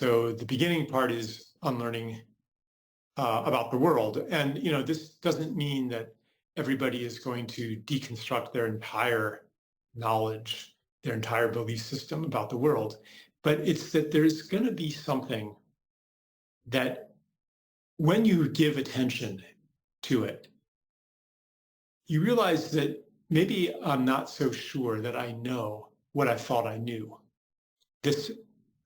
So the beginning part is unlearning about the world. And, this doesn't mean that everybody is going to deconstruct their entire knowledge, their entire belief system about the world. But it's that there's going to be something that when you give attention to it, you realize that maybe I'm not so sure that I know what I thought I knew. This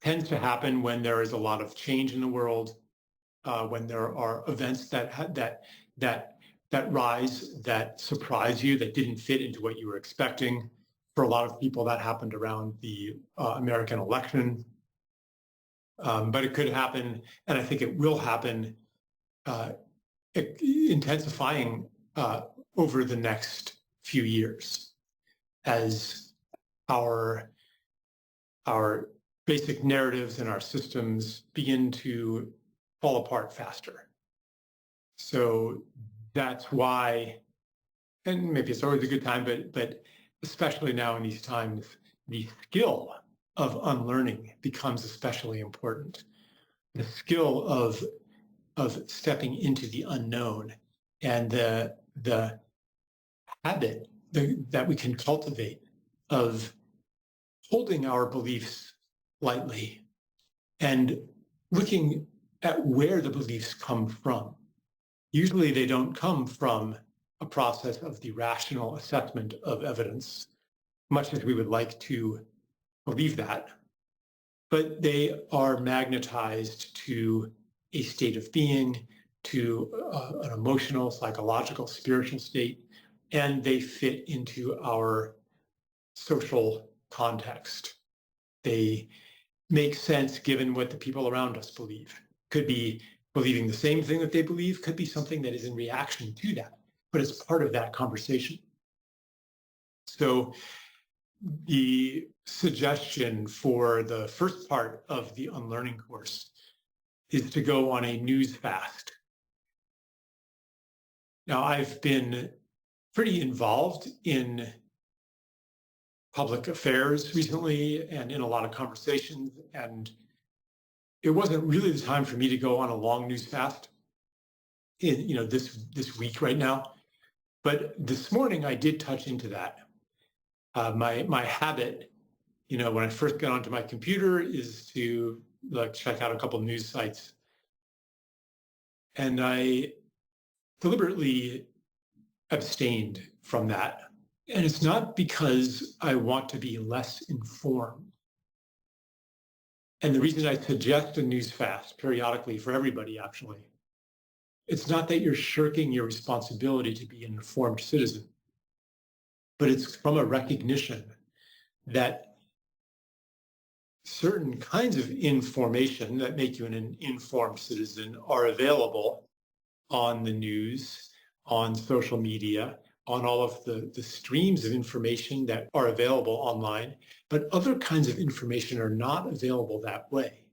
tends to happen when there is a lot of change in the world, when there are events that rise, that surprise you, that didn't fit into what you were expecting. For a lot of people, that happened around the American election. But it could happen, and I think it will happen, intensifying over the next few years as our basic narratives and our systems begin to fall apart faster. So that's why, and maybe it's always a good time, but especially now in these times, the skill of unlearning becomes especially important. The skill of stepping into the unknown and the habit that we can cultivate of holding our beliefs lightly and looking at where the beliefs come from. Usually they don't come from a process of the rational assessment of evidence, much as we would like to believe that, but they are magnetized to a state of being, to an emotional, psychological, spiritual state, and they fit into our social context. They make sense given what the people around us believe. Could be believing the same thing that they believe, could be something that is in reaction to that, but it's part of that conversation. So the suggestion for the first part of the unlearning course is to go on a news fast. Now, I've been pretty involved in public affairs recently and in a lot of conversations, and it wasn't really the time for me to go on a long news fast in this week right now. But this morning I did touch into that. My habit, when I first get onto my computer, is to check out a couple of news sites, and I deliberately abstained from that. And it's not because I want to be less informed. And the reason I suggest a news fast periodically for everybody, actually, it's not that you're shirking your responsibility to be an informed citizen, but it's from a recognition that certain kinds of information that make you an informed citizen are available on the news, on social media, on all of the streams of information that are available online, but other kinds of information are not available that way.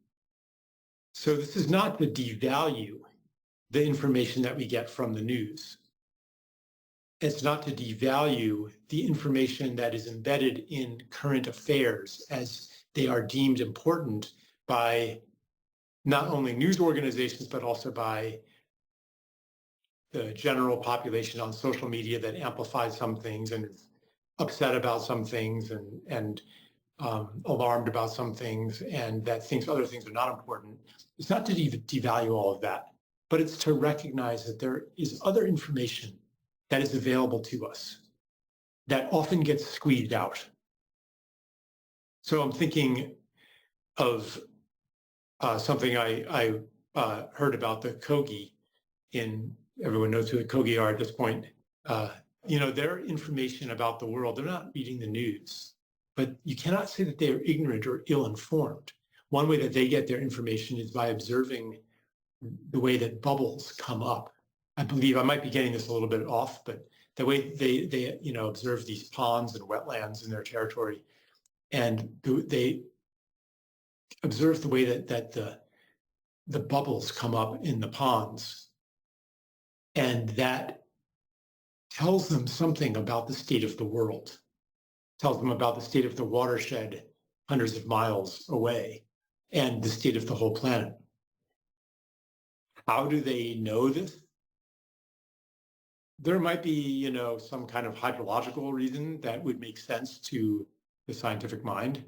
So this is not to devalue the information that we get from the news. It's not to devalue the information that is embedded in current affairs as they are deemed important by not only news organizations, but also by the general population on social media that amplifies some things and is upset about some things and alarmed about some things, and that thinks other things are not important. It's not to devalue all of that, but it's to recognize that there is other information that is available to us that often gets squeezed out. So I'm thinking of something I heard about the Kogi everyone knows who the Kogi are at this point. Their information about the world, they're not reading the news, but you cannot say that they are ignorant or ill-informed. One way that they get their information is by observing the way that bubbles come up. I believe I might be getting this a little bit off, but the way they observe these ponds and wetlands in their territory, and they observe the way that the bubbles come up in the ponds, and that tells them something about the state of the world, tells them about the state of the watershed hundreds of miles away. and the state of the whole planet. How do they know this? There might be, some kind of hydrological reason that would make sense to the scientific mind,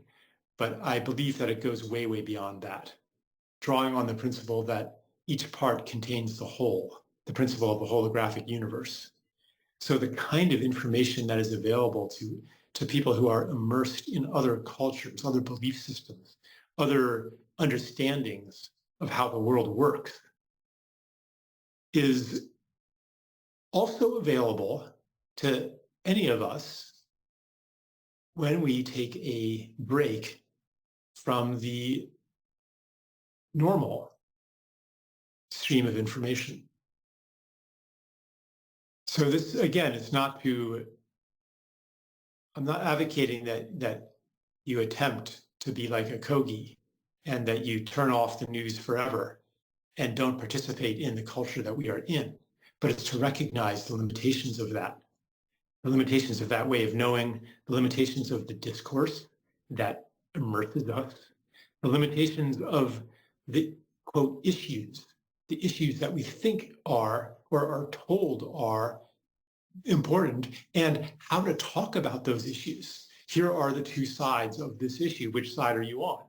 but I believe that it goes way, way beyond that, drawing on the principle that each part contains the whole, the principle of the holographic universe. So the kind of information that is available to people who are immersed in other cultures, other belief systems, other understandings of how the world works is also available to any of us when we take a break from the normal stream of information. So this, again, I'm not advocating that you attempt to be like a Kogi and that you turn off the news forever and don't participate in the culture that we are in, but it's to recognize the limitations of that, the limitations of that way of knowing, the limitations of the discourse that immerses us, the limitations of the, quote, issues, the issues that we think are or are told are important, and how to talk about those issues. Here are the two sides of this issue. Which side are you on?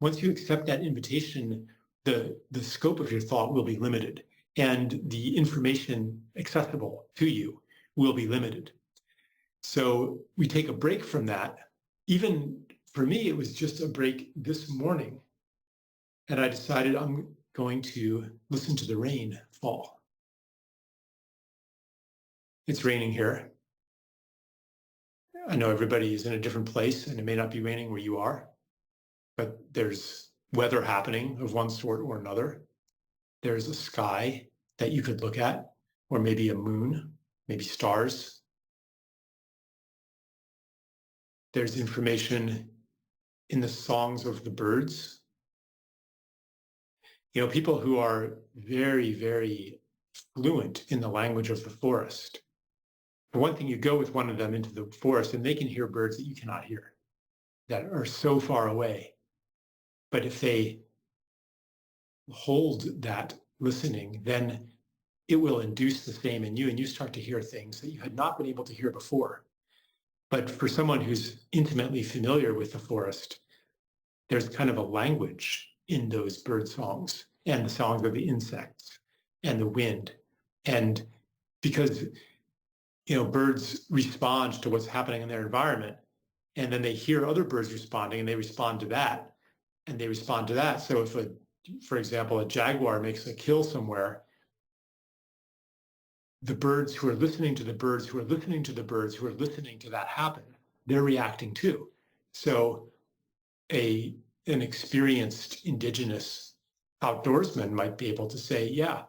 Once you accept that invitation, the scope of your thought will be limited, and the information accessible to you will be limited. So we take a break from that. Even for me, it was just a break this morning, and I decided I'm going to listen to the rain fall. It's raining here. I know everybody is in a different place and it may not be raining where you are, but there's weather happening of one sort or another. There's a sky that you could look at, or maybe a moon, maybe stars. There's information in the songs of the birds. People who are very, very fluent in the language of the forest. For one thing, you go with one of them into the forest and they can hear birds that you cannot hear, that are so far away. But if they hold that listening, then it will induce the same in you, and you start to hear things that you had not been able to hear before. But for someone who's intimately familiar with the forest, there's kind of a language in those bird songs and the songs of the insects and the wind. And because birds respond to what's happening in their environment, and then they hear other birds responding, and they respond to that, and they respond to that. So if, for example, a jaguar makes a kill somewhere, the birds who are listening to the birds who are listening to the birds who are listening to that happen, they're reacting too. So an experienced indigenous outdoorsman might be able to say, yeah,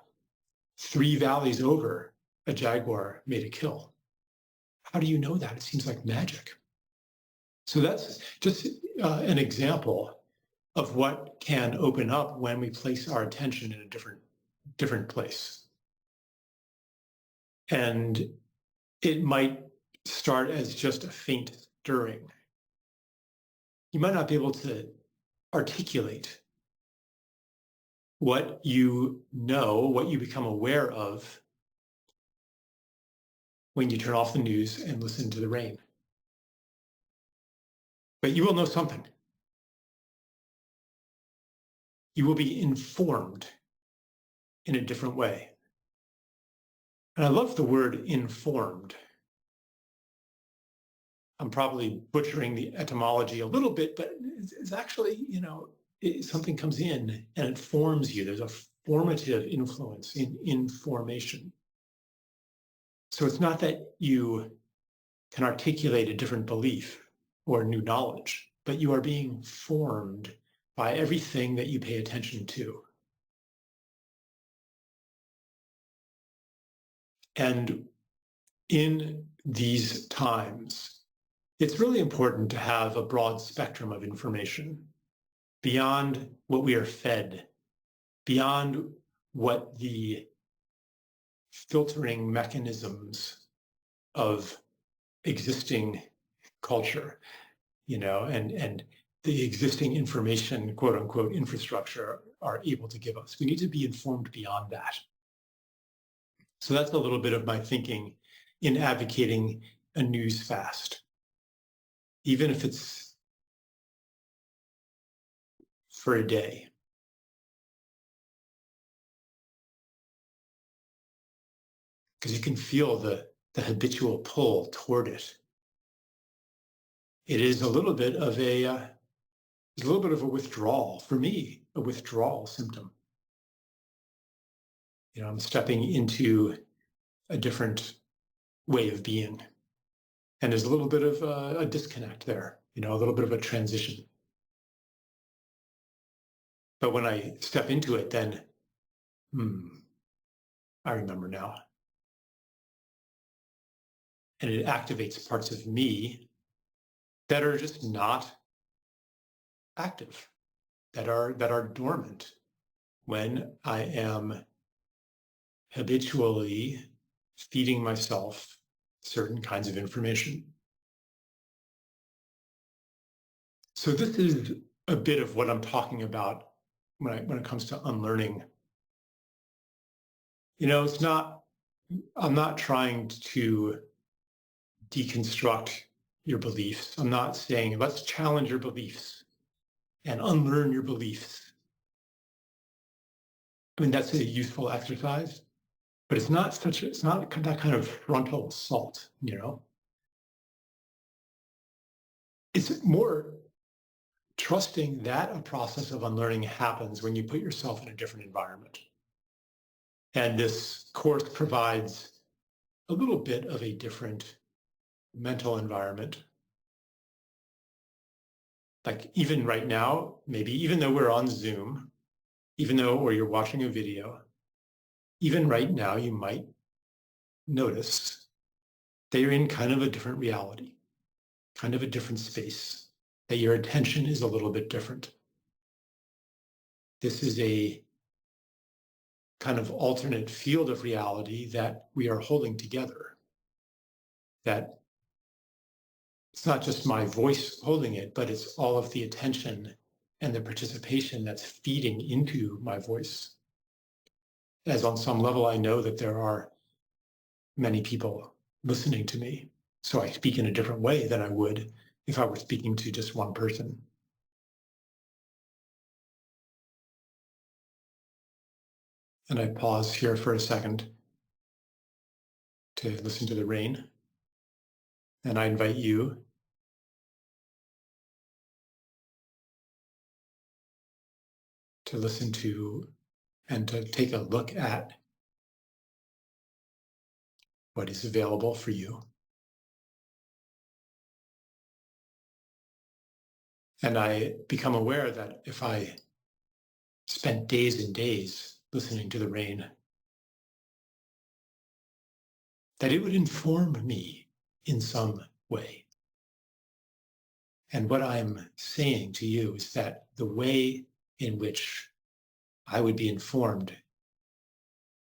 3 valleys over, a jaguar made a kill. How do you know that? It seems like magic. So that's just an example of what can open up when we place our attention in a different place. And it might start as just a faint stirring. You might not be able to articulate what you know, what you become aware of when you turn off the news and listen to the rain. But you will know something. You will be informed in a different way. And I love the word informed. I'm probably butchering the etymology a little bit, but it's actually, something comes in and it forms you. There's a formative influence in information. So it's not that you can articulate a different belief or new knowledge, but you are being formed by everything that you pay attention to. And in these times, it's really important to have a broad spectrum of information beyond what we are fed, beyond what the filtering mechanisms of existing culture, and the existing information, quote unquote, infrastructure are able to give us. We need to be informed beyond that. So that's a little bit of my thinking in advocating a news fast, even if it's for a day. Because you can feel the habitual pull toward it. It is a little bit of a withdrawal, for me, a withdrawal symptom. You know, I'm stepping into a different way of being. And there's a little bit of a disconnect there, you know, a little bit of a transition. But when I step into it, then, I remember now. And it activates parts of me that are just not active, that are dormant when I am habitually feeding myself certain kinds of information. So this is a bit of what I'm talking about when it comes to unlearning. You know, I'm not trying to deconstruct your beliefs. I'm not saying, let's challenge your beliefs and unlearn your beliefs. I mean, that's a useful exercise, but it's not that kind of frontal assault, you know? It's more trusting that a process of unlearning happens when you put yourself in a different environment. And this course provides a little bit of a different mental environment. Like even right now, maybe even though we're on Zoom, or you're watching a video, even right now, you might notice that you're in kind of a different reality, kind of a different space, that your attention is a little bit different. This is a kind of alternate field of reality that we are holding together. That it's not just my voice holding it, but it's all of the attention and the participation that's feeding into my voice. As on some level, I know that there are many people listening to me. So I speak in a different way than I would if I were speaking to just one person. And I pause here for a second to listen to the rain. And I invite you to listen to and to take a look at what is available for you. And I become aware that if I spent days and days listening to the rain, that it would inform me in some way. And what I'm saying to you is that the way in which I would be informed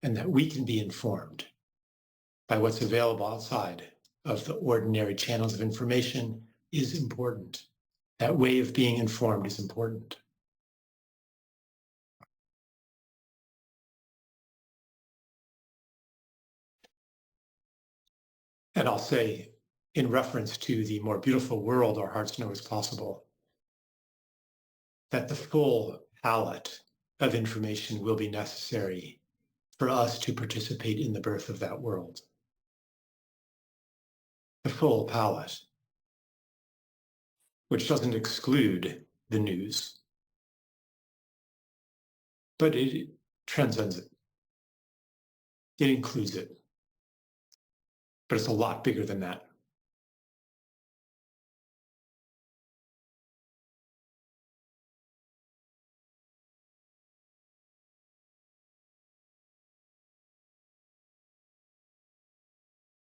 and that we can be informed by what's available outside of the ordinary channels of information is important. That way of being informed is important. And I'll say, in reference to the more beautiful world our hearts know is possible, that the full palette of information will be necessary for us to participate in the birth of that world. The full palette, which doesn't exclude the news, but it transcends it. It includes it. But it's a lot bigger than that.